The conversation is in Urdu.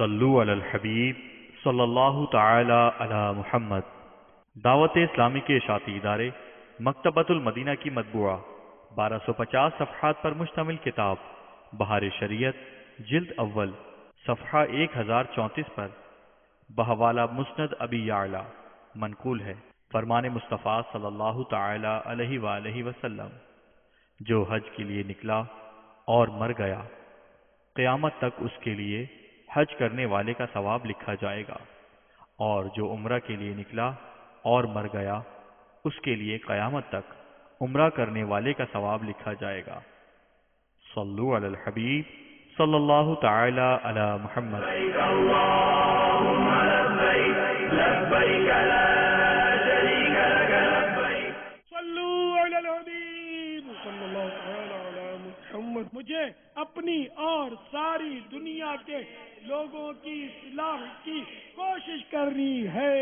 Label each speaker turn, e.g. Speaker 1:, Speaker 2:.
Speaker 1: صلو علی الحبیب صلی اللہ تعالی علی محمد۔ دعوت اسلامی کے اشاعتی ادارے مکتبۃ المدینہ کی مطبوعہ 1250 صفحات پر مشتمل کتاب بہار شریعت جلد اول صفحہ 1034 پر بحوالہ مسند ابی یعلا منقول ہے۔ فرمان مصطفیٰ صلی اللہ تعالی علیہ وآلہ وسلم، جو حج کے لیے نکلا اور مر گیا، قیامت تک اس کے لیے حج کرنے والے کا ثواب لکھا جائے گا، اور جو عمرہ کے لیے نکلا اور مر گیا اس کے لیے قیامت تک عمرہ کرنے والے کا ثواب لکھا جائے گا۔ صلو علی الحبیب صلی اللہ تعالی علی محمد۔
Speaker 2: اللهم لبيك لبيك لا شريك لك لبيك
Speaker 3: صلو علی الحبیب صلی اللہ تعالی علی محمد۔ مجھے اپنی اور ساری دنیا کے لوگوں کی اصلاح کی کوشش کرنی ہے۔